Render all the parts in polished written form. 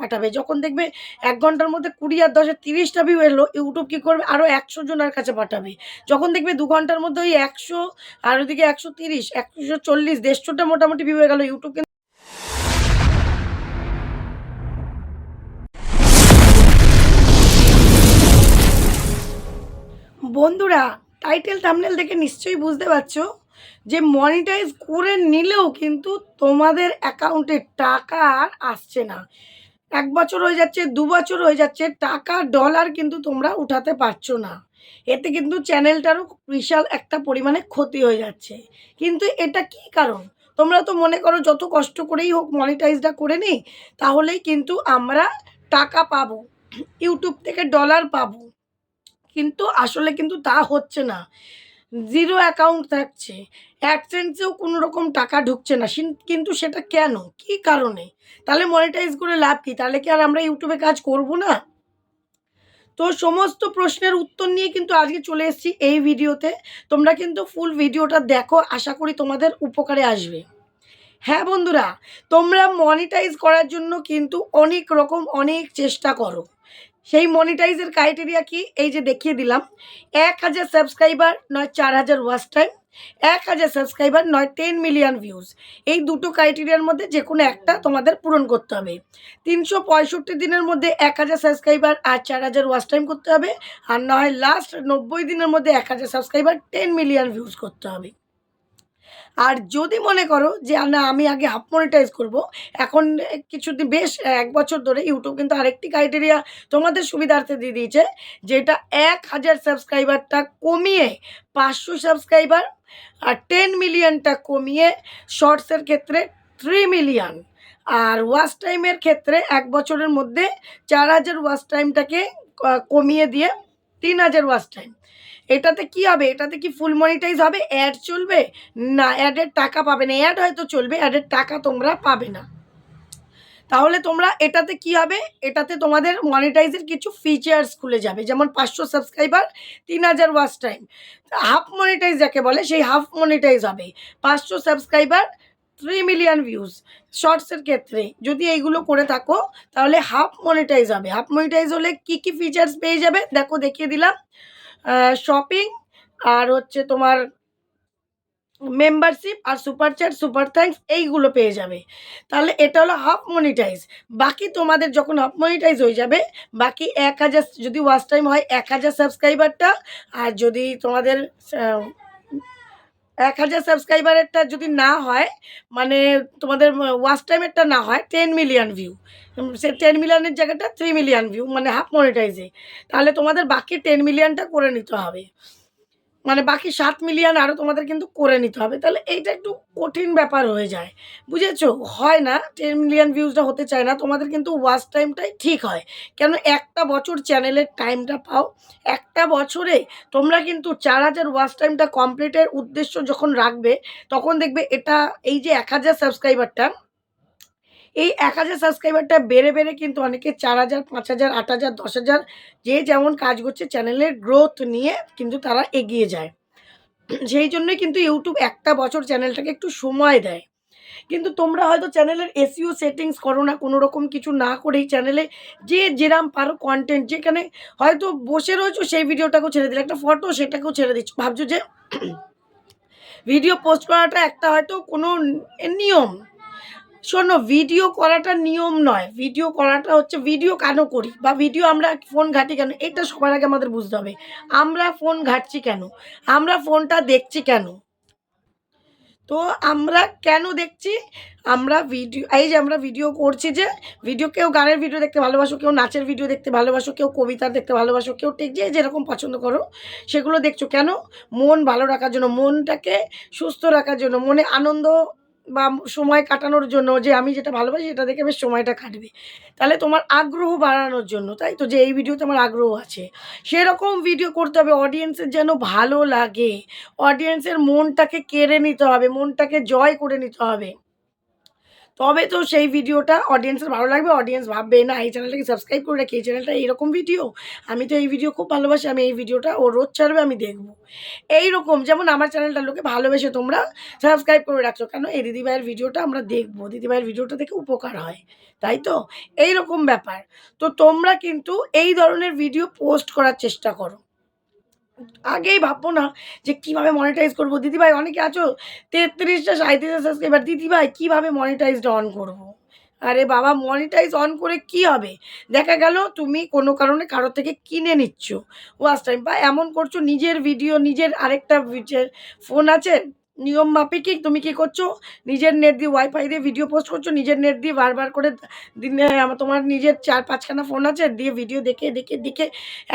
পাঠাবে। যখন দেখবে 1 ঘন্টার মধ্যে 20 আর 10 30টা ভিউ এলো, ইউটিউব কী করবে আরও 100 জনের কাছে পাঠাবে। যখন দেখবে 2 ঘন্টার মধ্যে ওই 100 আর ওদিকে 130, 140, 150টা মোটামুটি ভিউ হয়ে গেল, ইউটিউব কিন্তু বন্ধুরা টাইটেল থাম্বনেল দেখে নিশ্চয়ই বুঝতে পারছো যে মনিটাইজ করে নিলেও কিন্তু তোমাদের অ্যাকাউন্টে টাকা আর আসছে না। 1 বছর হয়ে যাচ্ছে, 2 বছর হয়ে যাচ্ছে, টাকা ডলার কিন্তু তোমরা উঠাতে পারছো না। এতে কিন্তু চ্যানেলটারও বিশাল একটা পরিমাণে ক্ষতি হয়ে যাচ্ছে। কিন্তু এটা কী কারণ? তোমরা তো মনে করো যত কষ্ট করেই হোক মনিটাইজটা করে নিই, তাহলেই কিন্তু আমরা টাকা পাবো, ইউটিউব থেকে ডলার পাবো। কিন্তু আসলে কিন্তু তা হচ্ছে না। 0 অ্যাকাউন্ট থাকছে। অ্যাডসেন্সেও কোনো রকম টাকা ঢুকছে না। কিন্তু সেটা কেন? কী কারণে? তাহলে মনিটাইজ করে লাভ কী? তাহলে কি আর আমরা ইউটিউবে কাজ করব না? তো সমস্ত প্রশ্নের উত্তর নিয়ে কিন্তু আজকে চলে এসেছি এই ভিডিওতে। তোমরা কিন্তু ফুল ভিডিওটা দেখো, আশা করি তোমাদের উপকারে আসবে। হ্যাঁ বন্ধুরা, তোমরা মনিটাইজ করার জন্য কিন্তু অনেক রকম অনেক চেষ্টা করো। সেই মনিটাইজের ক্রাইটেরিয়া কি? এই যে দেখিয়ে দিলাম। 1000 সাবস্ক্রাইবার নয় 4000 ওয়াচ টাইম, 1000 সাবস্ক্রাইবার নয় 10 মিলিয়ন ভিউজ। এই দুটো ক্রাইটেরিয়ার মধ্যে যে কোনো একটা তোমাদের পূরণ করতে হবে। 365 দিনের মধ্যে 1000 সাবস্ক্রাইবার আর 4000 ওয়াচ টাইম করতে হবে, আর না হয় লাস্ট 90 দিনের মধ্যে 1000 সাবস্ক্রাইবার 10 মিলিয়ন ভিউজ করতে হবে। আর যদি মনে করো যে না আমি আগে হাফ মনিটাইজ করব, এখন কিছুদিন বেশ 1 বছর ধরে ইউটিউব কিন্তু আরেকটি ক্রাইটেরিয়া তোমাদের সুবিধার্থে দিয়ে দিয়েছে, যেটা 1000 সাবস্ক্রাইবারটা কমিয়ে 500 সাবস্ক্রাইবার আর 10 মিলিয়নটা কমিয়ে শর্টসের ক্ষেত্রে 3 মিলিয়ন, আর ওয়াচ টাইমের ক্ষেত্রে 1 বছরের মধ্যে 4000 ওয়াচ টাইমটাকে কমিয়ে দিয়ে 3000 ওয়াচ টাইম। এটাতে কি হবে? এটাতে কি ফুল মনিটাইজ হবে? অ্যাড চলবে? না, অ্যাডের টাকা পাবে না। অ্যাড হয়তো চলবে, অ্যাডের টাকা তোমরা পাবে না। তাহলে তোমরা এটাতে কি হবে? এটাতে তোমাদের মনিটাইজের কিছু ফিচার্স খুলে যাবে, যেমন 500 subscriber 3000 watch time. Half monetize যাকে বলে সেই হাফ মনিটাইজ হবে। 500 সাবস্ক্রাইবার 3 মিলিয়ন ভিউজ। শর্টসের ক্ষেত্রে যদি এইগুলো করে থাকো তাহলে হাফ মনিটাইজ হবে। হাফ মনিটাইজ হলে কি কি ফিচার্স পেয়ে যাবে দেখো, দেখিয়ে দিলাম। শপিং, আর হচ্ছে তোমার মেম্বারশিপ, আর সুপার চ্যাট, সুপার থ্যাঙ্কস, এইগুলো পেয়ে যাবে। তাহলে এটা হলো হাফ মনিটাইজ। বাকি তোমাদের যখন হাফ মনিটাইজ হয়ে যাবে, বাকি 1000 যদি ওয়াচ টাইম হয় 1000 সাবস্ক্রাইবারটা, আর যদি তোমাদের 1000 সাবস্ক্রাইবারেরটা যদি না হয়, মানে তোমাদের ওয়াচ টাইমেরটা না হয় 10 মিলিয়ন ভিউ, সে 10 মিলিয়নের জায়গাটা 3 মিলিয়ন ভিউ, মানে হাফ মনিটাইজে, তাহলে তোমাদের বাকি 10 মিলিয়নটা করে নিতে হবে। মানে বাকি 7 মিলিয়ন আরও তোমাদের কিন্তু করে নিতে হবে। তাহলে এইটা একটু কঠিন ব্যাপার হয়ে যায়, বুঝেছো? হয় না, 10 মিলিয়ন ভিউজটা হতে চায় না। তোমাদের কিন্তু ওয়াচ টাইমটাই ঠিক হয়। কেন? একটা বছর চ্যানেলের টাইমটা পাও। একটা বছরে তোমরা কিন্তু 4000 ওয়াচ টাইমটা কমপ্লিটের উদ্দেশ্য যখন রাখবে, তখন দেখবে এটা এই যে 1000 সাবস্ক্রাইবারটা, এই 1000 সাবস্ক্রাইবারটা বেড়ে বেড়ে কিন্তু অনেকে 4000, 5000, 8000, 10000, যে যেমন কাজ করছে চ্যানেলের গ্রোথ নিয়ে কিন্তু তারা এগিয়ে যায়। সেই জন্যই কিন্তু ইউটিউব একটা বছর চ্যানেলটাকে একটু সময় দেয়। কিন্তু তোমরা হয়তো চ্যানেলের এসইও সেটিংস করো না, কোনো রকম কিছু না করেই চ্যানেলে যে যেরাম পারো কন্টেন্ট, যেখানে হয়তো বসে রয়েছো সেই ভিডিওটাকেও ছেড়ে দিলে, একটা ফটো সেটাকেও ছেড়ে দিচ্ছ, ভাবছো যে ভিডিও পোস্ট করাটা একটা হয়তো কোনো নিয়ম। শোনো, ভিডিও করাটা নিয়ম নয়। ভিডিও করাটা হচ্ছে, ভিডিও কেন করি বা ভিডিও আমরা ফোন ঘাঁটি কেন, এটা সবার আগে আমাদের বুঝতে হবে। আমরা ফোন ঘাঁটছি কেন? আমরা ফোনটা দেখছি কেন? তো আমরা কেন দেখছি? আমরা ভিডিও, এই যে আমরা ভিডিও করছি, যে ভিডিও, কেউ গানের ভিডিও দেখতে ভালোবাসো, কেউ নাচের ভিডিও দেখতে ভালোবাসো, কেউ কবিতা দেখতে ভালোবাসো, কেউ ঠিক যে যেরকম পছন্দ করো সেগুলো দেখছো কেন? মন ভালো রাখার জন্য, মনটাকে সুস্থ রাখার জন্য, মনে আনন্দ বা সময় কাটানোর জন্য, যে আমি যেটা ভালোবাসি সেটা দেখে বেশ সময়টা কাটবে। তাহলে তোমার আগ্রহ বাড়ানোর জন্য, তাই তো, যে এই ভিডিওতে আমার আগ্রহ আছে, সেরকম ভিডিও করতে হবে অডিয়েন্সের যেন ভালো লাগে। অডিয়েন্সের মনটাকে কেড়ে নিতে হবে, মনটাকে জয় করে নিতে হবে। তবে তো সেই ভিডিওটা অডিয়েন্সের ভালো লাগবে, অডিয়েন্স ভাববে না এই চ্যানেলটাকে সাবস্ক্রাইব করে রাখি, এই চ্যানেলটা এইরকম ভিডিও, আমি তো এই ভিডিও খুব ভালোবাসি, আমি এই ভিডিওটা ও রোজ ছাড়বে আমি দেখব। এইরকম যেমন আমার চ্যানেলটার লোকে ভালোবেসে তোমরা সাবস্ক্রাইব করে রাখছো, কেন এই দিদিভাইয়ের ভিডিওটা আমরা দেখব, দিদিভাইয়ের ভিডিওটা দেখে উপকার হয়, তাই তো? এইরকম ব্যাপার। তো তোমরা কিন্তু এই ধরনের ভিডিও পোস্ট করার চেষ্টা করো। আগেই ভাববো না যে কীভাবে মনিটাইজ করবো। দিদিভাই অনেকে আছো ৩৩টা ৩৭টা সাবস্ক্রাইবার, দিদিভাই কীভাবে মনিটাইজটা অন করবো? আরে বাবা, মনিটাইজ অন করে কি হবে? দেখা গেল তুমি কোনো কারণে কারো থেকে কিনে নিচ্ছ ওয়াচ টাইম, বা এমন করছো নিজের ভিডিও নিজের আরেকটা ফোন আছে, নিয়ম মাফিকই তুমি কি করছো, নিজের নেট দিয়ে ওয়াইফাই দিয়ে ভিডিও পোস্ট করছো, নিজের নেট দিয়ে বারবার করে দিনে তোমার নিজের ৪-৫খানা ফোন আছে, দিয়ে ভিডিও দেখে দেখে দেখে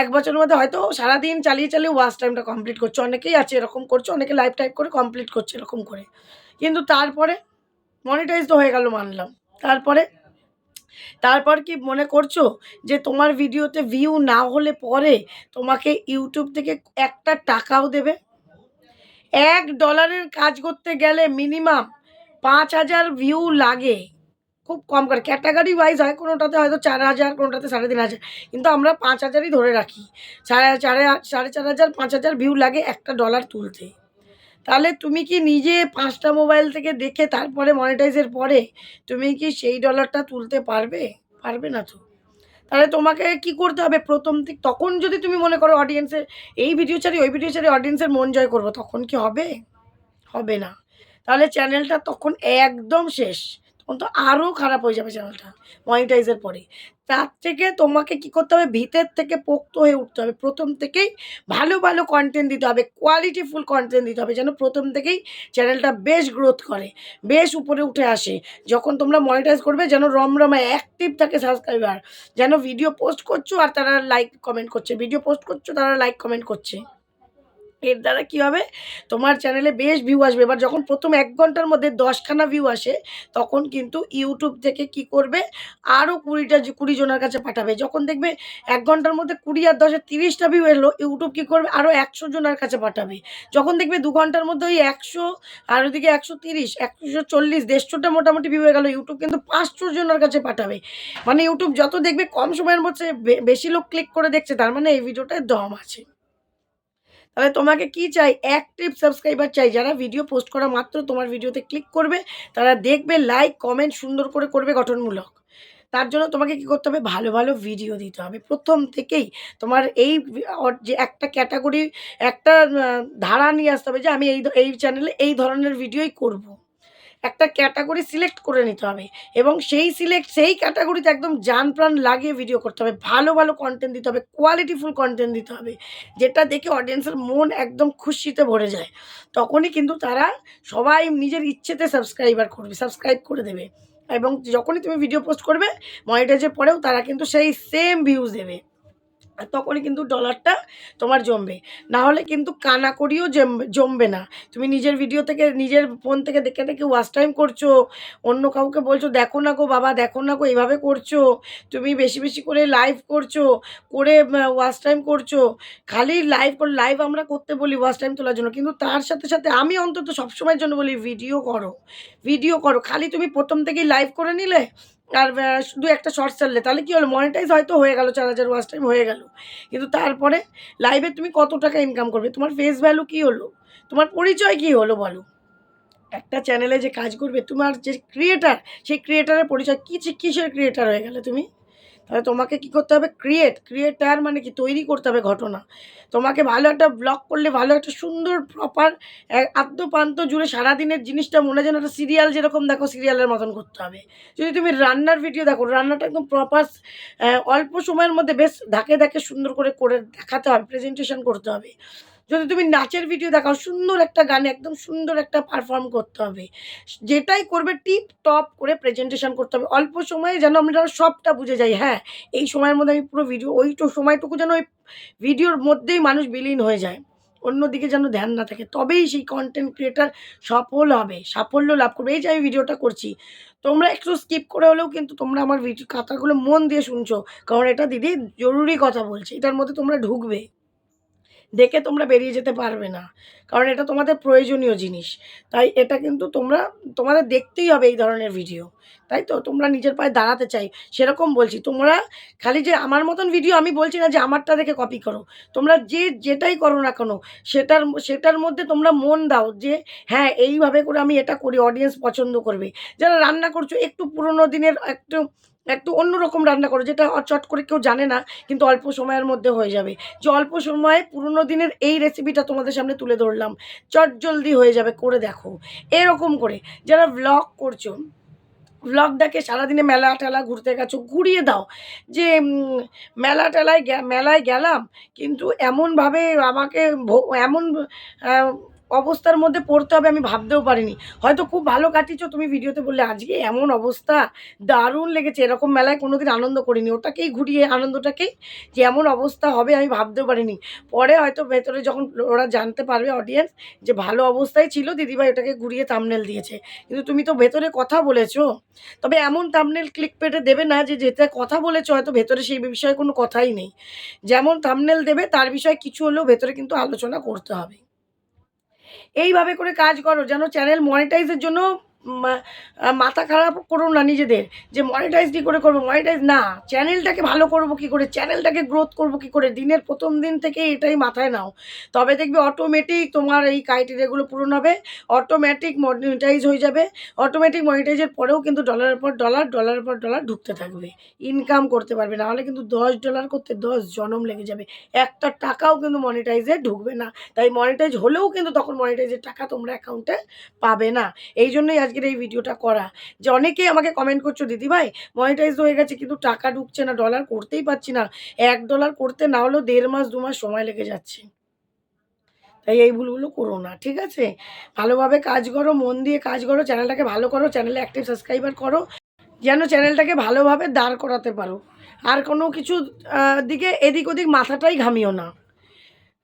১ বছরের মধ্যে হয়তো সারাদিন চালিয়ে চালিয়ে ওয়াচ টাইমটা কমপ্লিট করছো। অনেকেই আছে এরকম করছো, অনেকে লাইভ টাইপ করে কমপ্লিট করছে এরকম করে। কিন্তু তারপরে মনিটাইজ তো হয়ে গেল মানলাম। তারপর কি মনে করছো যে তোমার ভিডিওতে ভিউ না হলে পরে তোমাকে ইউটিউব থেকে একটা টাকাও দেবে? $১ কাজ করতে গেলে মিনিমাম ৫,০০০ ভিউ লাগে। খুব কম করে ক্যাটাগরি ওয়াইজ হয়, কোনোটাতে হয়তো ৪,০০০, কোনোটাতে ৩,৫০০, কিন্তু আমরা ৫,০০০ই ধরে রাখি। ৪,৫০০, ৫,০০০ ভিউ লাগে একটা ডলার তুলতে। তাহলে তুমি কি নিজে ৫টা মোবাইল থেকে দেখে তারপরে মনিটাইজের পরে তুমি কি সেই ডলারটা তুলতে পারবে? পারবে না তো। তাহলে তোমাকে কি করতে হবে প্রথম থেকে, তখন যদি তুমি মনে করো অডিয়েন্সের এই ভিডিও ছাড়ি ওই ভিডিও ছাড়ি অডিয়েন্সের মন জয় করবো, তখন কি হবে? হবে না। তাহলে চ্যানেলটা তখন একদম শেষ। তখন তো আরও খারাপ হয়ে যাবে চ্যানেলটা মনিটাইজের পরে। তার থেকে তোমাকে কি করতে হবে, ভিতর থেকে পোক্ত হয়ে উঠতে হবে। প্রথম থেকেই ভালো ভালো কনটেন্ট দিতে হবে, কোয়ালিটিফুল কনটেন্ট দিতে হবে, যেন প্রথম থেকেই চ্যানেলটা বেশ গ্রোথ করে, বেশ উপরে উঠে আসে। যখন তোমরা মনিটাইজ করবে যেন রমরমা অ্যাক্টিভ থাকে সাবস্ক্রাইবার, যেন ভিডিও পোস্ট করছো আর তারা লাইক কমেন্ট করছে, ভিডিও পোস্ট করছো তারা লাইক কমেন্ট করছে। এর দ্বারা কী হবে, তোমার চ্যানেলে বেশ ভিউ আসবে। এবার যখন প্রথম ১ ঘন্টার মধ্যে ১০খানা ভিউ আসে, তখন কিন্তু ইউটিউব থেকে কি করবে, আরও ২০ জনের কাছে পাঠাবে। যখন দেখবে ১ ঘন্টার মধ্যে ২০ আর ১০ ৩০টা ভিউ এলো, ইউটিউব কী করবে, আরও ১০০ জনের কাছে পাঠাবে। যখন দেখবে ২ ঘন্টার মধ্যে ওই ১০০ আর ওইদিকে ১৩০, ১৪০, ১৫০টা মোটামুটি ভিউ হয়ে গেল, ইউটিউব কিন্তু ৫০০ জনের কাছে পাঠাবে। মানে ইউটিউব যত দেখবে কম সময়ের মধ্যে বেশি লোক ক্লিক করে দেখছে, তার মানে এই ভিডিওটায় দম আছে। তাহলে তোমাকে কি চাই, অ্যাক্টিভ সাবস্ক্রাইবার চাই, যারা ভিডিও পোস্ট করা মাত্র তোমার ভিডিওতে ক্লিক করবে, তারা দেখবে, লাইক কমেন্ট সুন্দর করে করবে গঠনমূলক। তার জন্য তোমাকে কি করতে হবে, ভালো ভালো ভিডিও দিতে হবে প্রথম থেকেই। তোমার এই যে একটা ক্যাটাগরি, একটা ধারা নিয়ে আসতে হবে যে আমি এই চ্যানেলে এই ধরনের ভিডিওই করব। একটা ক্যাটাগরি সিলেক্ট করে নিতে হবে এবং সেই ক্যাটাগরিতে একদম জান প্রাণ লাগিয়ে ভিডিও করতে হবে। ভালো ভালো কনটেন্ট দিতে হবে, কোয়ালিটিফুল কনটেন্ট দিতে হবে, যেটা দেখে অডিয়েন্সের মন একদম খুশিতে ভরে যায়। তখনই কিন্তু তারা সবাই নিজের ইচ্ছেতে সাবস্ক্রাইব করে দেবে, এবং যখনই তুমি ভিডিও পোস্ট করবে মনিটাইজের পরেও তারা কিন্তু সেই সেম ভিউজ দেবে। আর তখনই কিন্তু ডলারটা তোমার জমবে। না হলে কিন্তু কানাকড়িও জমবে না। তুমি নিজের ভিডিও থেকে নিজের ফোন থেকে দেখে দেখে ওয়াচ টাইম করছো। অন্য কাউকে বলছো, "দেখো না গো বাবা, দেখো না গো এভাবে করছো।" তুমি বেশি বেশি করে লাইভ করছো, করে ওয়াচ টাইম করছো। খালি লাইভ আমরা করতে বলি ওয়াচ টাইম তোলার জন্য। কিন্তু তার সাথে সাথে আমি অন্তত সবসময়ের জন্য বলি ভিডিও করো, ভিডিও করো। খালি তুমি প্রথম থেকেই লাইভ করে নিলে আর শুধু একটা শর্টস ছাড়লে, তাহলে কি হলো, মনিটাইজ হয়তো হয়ে গেল, ৪,০০০ ওয়াচ টাইম হয়ে গেল। কিন্তু তারপরে লাইভে তুমি কত টাকা ইনকাম করবে? তোমার ফেস ভ্যালু কী হলো? তোমার পরিচয় কী হলো বলো? একটা চ্যানেলে যে কাজ করবে, তোমার যে ক্রিয়েটার, সেই ক্রিয়েটারের পরিচয় কিসের ক্রিয়েটার হয়ে গেলে তুমি? তাহলে তোমাকে কি করতে হবে, ক্রিয়েটার মানে কি, তৈরি করতে হবে ঘটনা। তোমাকে ভালো একটা ব্লগ করলে, ভালো একটা সুন্দর প্রপার আদ্যপ্রান্ত জুড়ে সারাদিনের জিনিসটা মনে যেন একটা সিরিয়াল যেরকম দেখো, সিরিয়ালের মতন করতে হবে। যদি তুমি রান্নার ভিডিও দেখো, রান্নাটা একদম প্রপার অল্প সময়ের মধ্যে বেশ ধাকে ধাকে সুন্দর করে দেখাতে হবে, প্রেজেন্টেশন করতে হবে। যদি তুমি নাচের ভিডিও দেখাও, সুন্দর একটা গানে একদম সুন্দর একটা পারফর্ম করতে হবে। যেটাই করবে টিপটপ করে প্রেজেন্টেশন করতে হবে। অল্প সময়ে যেন আমরা সবটা বুঝে যাই। হ্যাঁ, এই সময়ের মধ্যে আমি পুরো ভিডিও, সময়টুকু যেন ওই ভিডিওর মধ্যেই মানুষ বিলীন হয়ে যায়। অন্যদিকে যেন ধ্যান না থাকে। তবেই সেই কনটেন্ট ক্রিয়েটর সফল হবে, সাফল্য লাভ করবে। এই যে আমি ভিডিওটা করছি, তোমরা একটু স্কিপ করে হলেও কিন্তু তোমরা আমার কথাগুলো মন দিয়ে শুনছো। কারণ এটা দিদি জরুরি কথা বলছে। এটার মধ্যে তোমরা ঢুকবে। দেখে তোমরা বেরিয়ে যেতে পারবে না, কারণ এটা তোমাদের প্রয়োজনীয় জিনিস। তাই এটা কিন্তু তোমাদের দেখতেই হবে এই ধরনের ভিডিও, তাই তো? তোমরা নিজের পায়ে দাঁড়াতে চাই সেরকম বলছি। তোমরা খালি যে আমার মতন ভিডিও, আমি বলছি না যে আমারটা দেখে কপি করো, তোমরা যেটাই করো না কেন সেটার মধ্যে তোমরা মন দাও যে হ্যাঁ এইভাবে করে আমি এটা করি, অডিয়েন্স পছন্দ করবে। যারা রান্না করছো একটু পুরোনো দিনের একটু একটু অন্যরকম রান্না করো, যেটা চট করে কেউ জানে না কিন্তু অল্প সময়ের মধ্যে হয়ে যাবে। যে অল্প সময়ে পুরোনো দিনের এই রেসিপিটা তোমাদের সামনে তুলে ধরলাম, চটজলদি হয়ে যাবে, করে দেখো। এরকম করে যারা ভ্লগ করছো, ভ্লগটাকে সারাদিনে মেলা টেলা ঘুরতে গেছো, ঘুরিয়ে দাও যে মেলায় গেলাম, কিন্তু এমনভাবে আমাকে এমন অবস্থার মধ্যে পড়তে হবে আমি ভাবতেও পারিনি। হয়তো খুব ভালো কাটিয়েছো, তুমি ভিডিওতে বললে আজকে এমন অবস্থা, দারুণ লেগেছে, এরকম মেলায় কোনোদিন আনন্দ করিনি। ওটাকেই ঘুরিয়ে আনন্দটাকেই যে এমন অবস্থা হবে আমি ভাবতেও পারিনি। পরে হয়তো ভেতরে যখন ওরা জানতে পারবে অডিয়েন্স যে ভালো অবস্থায় ছিল দিদিভাই, ওটাকে ঘুরিয়ে থাম্বনেল দিয়েছে, কিন্তু তুমি তো ভেতরে কথা বলেছো। তবে এমন থাম্বনেল ক্লিকবেটে দেবে না যে যেটা কথা বলেছো হয়তো ভেতরে সেই বিষয়ে কোনো কথাই নেই। যেমন থাম্বনেল দেবে তার বিষয়ে কিছু হলেও ভেতরে কিন্তু আলোচনা করতে হবে। এইভাবে করে কাজ করো যেন চ্যানেল মনিটাইজের জন্য মা মাথা খারাপ করো না নিজেদের, যে মনিটাইজ কী করে করবো, মনিটাইজ না, চ্যানেলটাকে ভালো করবো কী করে, চ্যানেলটাকে গ্রোথ করবো কী করে, দিনের প্রথম দিন থেকেই এটাই মাথায় নাও। তবে দেখবে অটোমেটিক তোমার এই ক্রাইটেরিয়াগুলো পূরণ হবে, অটোমেটিক মনিটাইজ হয়ে যাবে। অটোমেটিক মনিটাইজের পরেও কিন্তু ডলারের পর ডলার, ডলারের পর ডলার ঢুকতে থাকবে, ইনকাম করতে পারবে। নাহলে কিন্তু $10 করতে 10 জনম লেগে যাবে, একটা টাকাও কিন্তু মনিটাইজে ঢুকবে না। তাই মনিটাইজ হলেও কিন্তু তখন মনিটাইজের টাকা তোমরা অ্যাকাউন্টে পাবে না। এই জন্যই আজকের এই ভিডিওটা করা, যে অনেকেই আমাকে কমেন্ট করছো দিদিভাই মনিটাইজ হয়ে গেছে কিন্তু টাকা ঢুকছে না, ডলার করতেই পারছি না। $1 করতে না হলেও 1.5 মাস 2 মাস সময় লেগে যাচ্ছে। তাই এই ভুলগুলো করো না, ঠিক আছে? ভালোভাবে কাজ করো, মন দিয়ে কাজ করো, চ্যানেলটাকে ভালো করো, চ্যানেলে অ্যাক্টিভ সাবস্ক্রাইবার করো, যেন চ্যানেলটাকে ভালোভাবে দাঁড় করাতে পারো। আর কোনো কিছু দিকে এদিক ওদিক মাথাটাই ঘামিও না।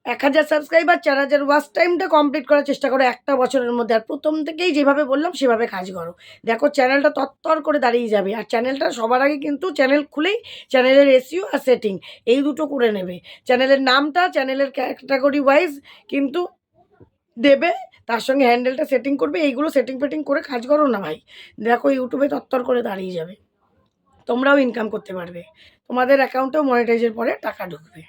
1000 সাবস্ক্রাইবার 4000 ওয়াচ টাইমটা কমপ্লিট করার চেষ্টা করো একটা বছরের মধ্যে। আর প্রথম থেকেই যেভাবে বললাম সেভাবে কাজ করো। দেখো চ্যানেলটা তরতর করে দাঁড়িয়ে যাবে। আর চ্যানেলটা সবার আগে কিন্তু চ্যানেল খুলেই চ্যানেলের এসইও আর সেটিং এই দুটো করে নেবে। চ্যানেলের নামটা চ্যানেলের ক্যাটাগরি ওয়াইজ কিন্তু দেবে, তার সঙ্গে হ্যান্ডেলটা সেটিং করবে। এইগুলো সেটিং ফেটিং করে কাজ করো না ভাই, দেখো ইউটিউবে তরতর করে দাঁড়িয়ে যাবে, তোমরাও ইনকাম করতে পারবে, তোমাদের অ্যাকাউন্টেও মনিটাইজের পরে টাকা ঢুকবে।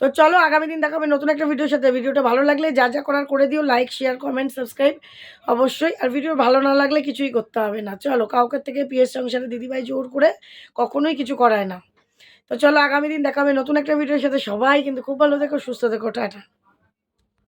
তো চলো আগামী দিন দেখা হবে নতুন একটা ভিডিওর সাথে। ভিডিওটা ভালো লাগলে যা যা করার করে দিও, লাইক শেয়ার কমেন্ট সাবস্ক্রাইব অবশ্যই। আর ভিডিও ভালো না লাগলে কিছুই করতে হবে না। চলো কাউকে থেকে পিএস সংসারে দিদিভাই জোর করে কখনোই কিছু করায় না। তো চলো আগামী দিন দেখা হবে নতুন একটা ভিডিওর সাথে। সবাই কিন্তু খুব ভালো থেকো, সুস্থ থেকো, টাটা।